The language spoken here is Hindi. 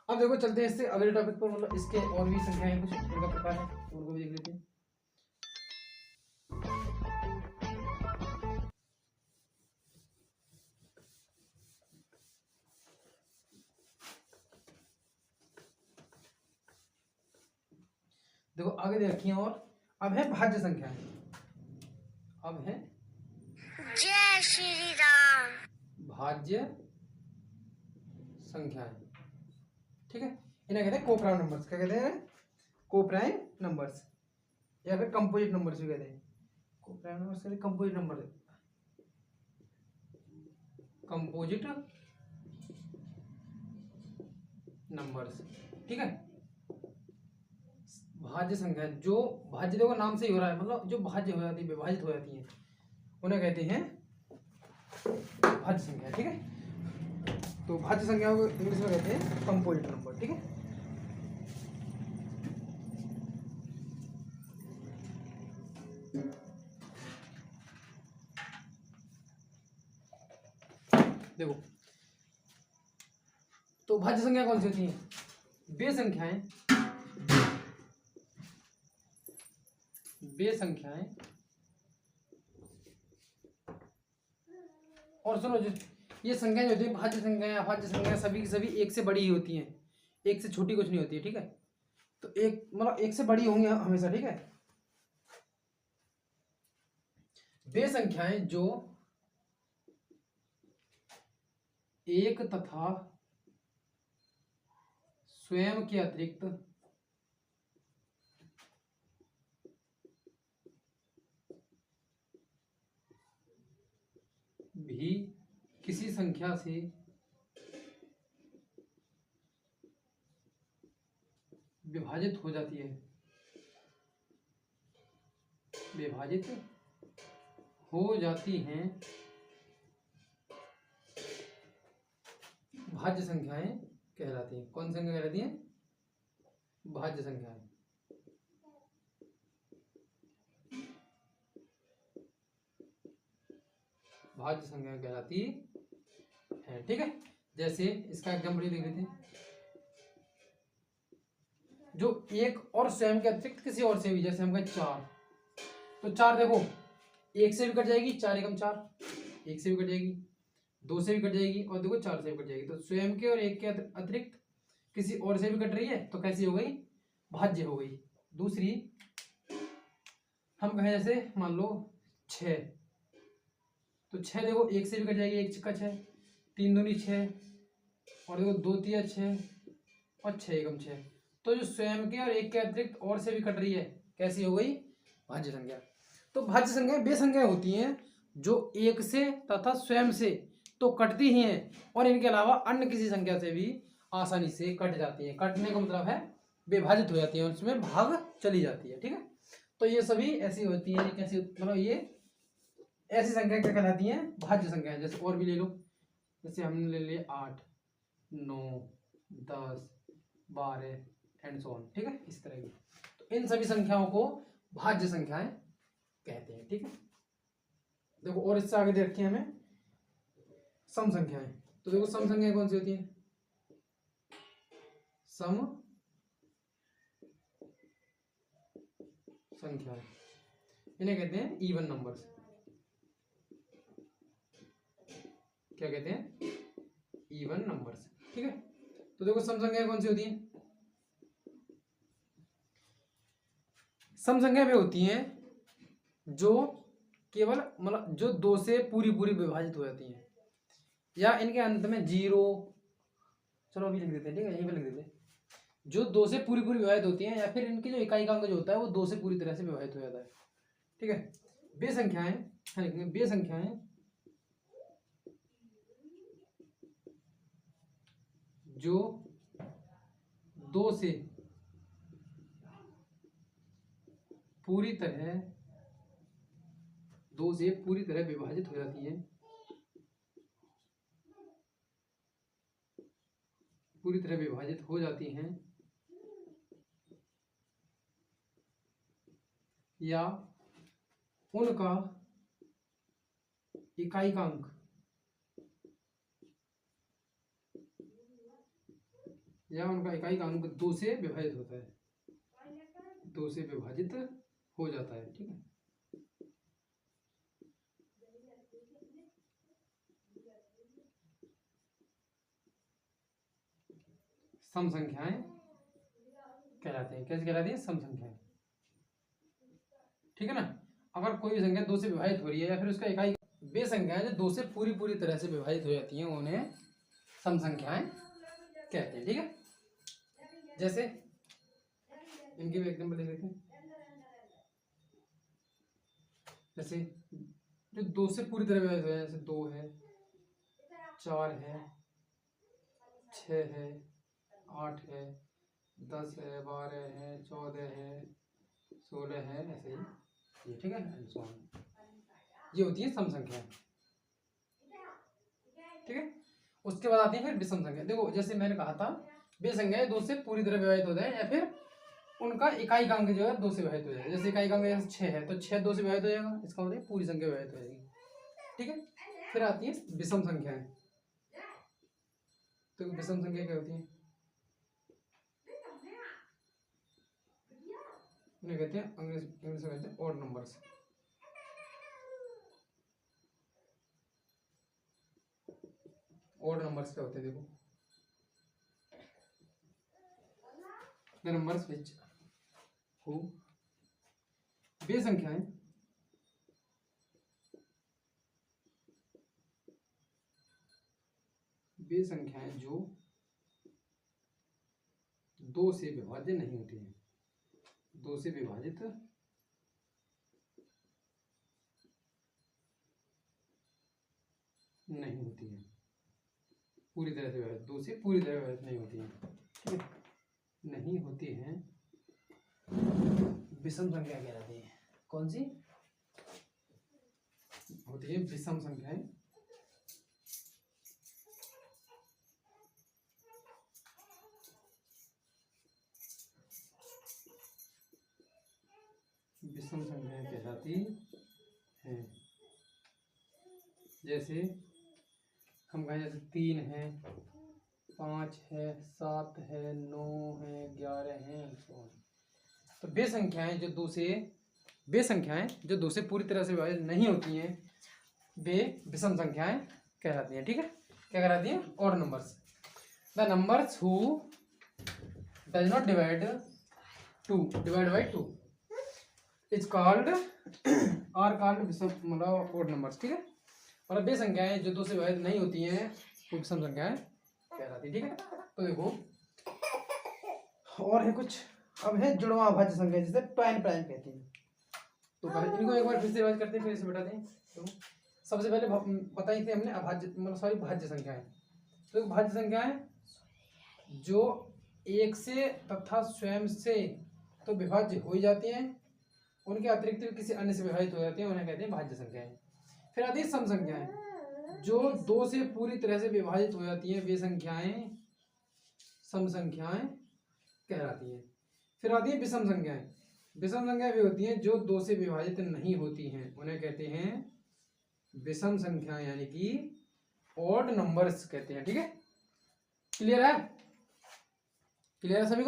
अब देखो चलते हैं इससे अगले टॉपिक पर, मतलब इसके और भी संख्याएं हैं, कुछ उनका प्रकार है, उनको भी देख लेते हैं। देखो आगे दे रखी है, और अब है भाज्य संख्याएं। अब है जय श्री राम भाज्य संख्याएं। ठीक है, इन्हें कहते हैं कोप्राइम नंबर्स। क्या कहते हैं? कोप्राइम नंबर्स, या फिर कंपोजिट नंबर्स भी कहते हैं। कोप्राइम नंबर्स कहते हैं कंपोजिट नंबर, कंपोजिट नंबर्स। ठीक है, भाज्य संख्या, जो भाज्य देखो नाम से ही हो रहा है, मतलब जो भाज्य हो जाती है, विभाजित हो जाती है, उन्हें कहते हैं भाज्य संख्या। ठीक है, तो भाज्य संख्याओं को इंग्लिश में कहते हैं कंपोजिट नंबर। ठीक है, देखो तो भाज्य संख्या कौन सी होती है? वे संख्याएं, वे संख्याएं, और सुनो, जो ये संख्याएं जो होती है भाज्य संख्याएं, अभाज्य संख्याएं, सभी की सभी एक से बड़ी ही होती हैं, एक से छोटी कुछ नहीं होती है। ठीक है, तो एक मतलब एक से बड़ी होंगी हमेशा। ठीक है, वे संख्याएं जो एक तथा स्वयं के अतिरिक्त भी किसी संख्या से विभाजित हो जाती है, विभाजित हो जाती हैं, भाज्य संख्याएं कहलाती हैं। कौन सी संख्या कहलाती हैं? भाज्य संख्याएं। भाज्य संख्याएं कहलाती है। ठीक है, जैसे इसका एग्जाम्पल देख लेते हैं, जो एक और स्वयं के अतिरिक्त किसी और से भी, जैसे हम कहें 4, तो 4 देखो एक से भी कट जाएगी, 4 एकम 4, एक से भी कट जाएगी, 2 से भी कट जाएगी, और देखो 4 से भी कट जाएगी। तो स्वयं के और एक के अतिरिक्त किसी और से भी कट रही है, तो कैसी हो गई? भाज्य हो गई। दूसरी हम कहें जैसे मान लो 6, तो 6 देखो एक से भी कट जाएगी, एक छक्का 6, 3 दूनी 6, और देखो 2 तिया 6, और 6 एकम 6। तो जो स्वयं के और एक के अतिरिक्त और से भी कट रही है, कैसी हो गई? भाज्य संख्या। तो भाज्य संख्या वे संख्याएं होती हैं जो एक से तथा स्वयं से तो कटती ही हैं, और इनके अलावा अन्य किसी संख्या से भी आसानी से कट जाती है। कटने का मतलब है विभाजित हो जाती है, उसमें भाग चली जाती है। ठीक है, तो ये सभी ऐसी होती है। कैसी? मतलब ये ऐसी संख्या क्या कहलाती हैं? भाज्य संख्या। जैसे और भी ले लो, जैसे हमने ले लिए 8, 9, 10, 12 एंड सो ऑन। ठीक है, इस तरह की, तो इन सभी संख्याओं को भाज्य संख्याएं कहते हैं। ठीक है, देखो और इससे आगे दे रखी है हमें सम संख्याएं। तो देखो सम संख्याएं कौन सी होती हैं? सम संख्याएं, इन्हें कहते हैं इवन नंबर्स। क्या कहते हैं? Even numbers. ठीक है, तो देखो सम संख्याएं कौन सी होती हैं? सम संख्या वे होती हैं जो केवल मतलब जो 2 से पूरी पूरी विभाजित हो जाती हैं, या इनके अंत में 0, चलो अभी लिख देते हैं। ठीक है, यहीं पे लिख देते हैं, जो 2 से पूरी पूरी विभाजित होती हैं, या फिर इनकी जो इकाई का अंक जो होता है वो 2 से पूरी तरह से विभाजित हो जाता है। ठीक है, वे संख्याएं, वे संख्याएं जो 2 से पूरी तरह विभाजित हो जाती हैं, पूरी तरह विभाजित हो जाती हैं, या उनका इकाई का अंक, या उनका इकाई अंक 2 से विभाजित होता है, 2 से विभाजित हो जाता है। ठीक है, सम संख्याएं कहलाते हैं। कैसे कहलाती है? सम संख्याएं। ठीक है ना। अगर कोई संख्या 2 से विभाजित हो रही है या फिर उसका इकाई, वे संख्याएं जो 2 से पूरी तरह से विभाजित हो जाती हैं उन्हें सम संख्याएं कहते हैं। ठीक है, जैसे इनके भी एग्जाम्पल देख लेते हैं। जैसे जो 2 से पूरी तरह विभाजित हो जाए, जैसे 2 है, 4 है, 6 है, 8 है, 10 है, 12 है, 14 है, 16 है, ऐसे ही ये। ठीक है, एंड सो ऑन। ये होती है सम संख्याएं। ठीक है, उसके बाद आती है फिर विषम संख्या। देखो जैसे मैंने कहा था, वे संख्याएं 2 से पूरी तरह विभाजित हो जाए या फिर उनका इकाई अंक जो है 2 से विभाजित हो जाए। जैसे इकाई अंक जैसे 6 है तो 6 2 से विभाजित हो जाएगा, इसका मतलब पूरी संख्या विभाजित हो जाएगी। ठीक है, फिर आती है विषम संख्याएं। तो विषम संख्या क्या होती है? उन्हें कहते हैं इंग्लिश में कहते हैं ऑड नंबर्स। ऑड नंबर्स क्या होते हैं? देखो, द नंबर्स विच हु, वे संख्याएं जो 2 से विभाजित नहीं होती हैं, 2 से विभाजित नहीं होती है, पूरी तरह से विभाजित, 2 से पूरी तरह विभाजित नहीं होती है। ठीक है, नहीं होती हैं, विषम संख्या कहलाती है। कौन सी होती है? विषम संख्याएं। विषम संख्याएं कहलाती हैं। जैसे हम कहें, जैसे 3 है, 5 है, 7 है, 9 है, 11 है, तो वे संख्याएं जो 2 से पूरी तरह से विभाजित नहीं होती हैं, वे विषम संख्याएं कहलाती हैं। ठीक है, क्या कहलाती हैं? Odd numbers. The numbers who does not divide by 2 is called are called विषम, मतलब ऑड नंबर्स। ठीक है, और वे संख्याएं जो 2 से विभाजित नहीं होती हैं वो विषम संख्याएं कहलाती है। ठीक है, तो देखो और है कुछ। अब है जुड़वां अभाज्य संख्या, जिसे ट्वाइन प्राइम कहते हैं। तो पहले इनको एक बार फिर से रिवाइज करते हैं, फिर इसे बताते हैं। तो सबसे पहले बताई थी हमने अभाज्य, मतलब सॉरी भाज्य संख्याएं। तो भाज्य संख्याएं जो 1 से तथा स्वयं से तो विभाज्य हो ही जाती हैं, उनके अतिरिक्त भी किसी अन्य से विभाजित हो जाती हैं, उन्हें कहते हैं भाज्य संख्याएं। फिर आती है सम संख्याएं, जो 2 से पूरी तरह से विभाजित हो जाती हैं, वे संख्याएं सम संख्याएं कहलाती हैं। फिर आती है विषम संख्याएं। विषम संख्याएं वे होती हैं जो 2 से विभाजित नहीं होती हैं, उन्हें कहते हैं विषम संख्याएं, यानी कि ऑड नंबर्स कहते हैं। ठीक है, क्लियर है? क्लियर है सभी को?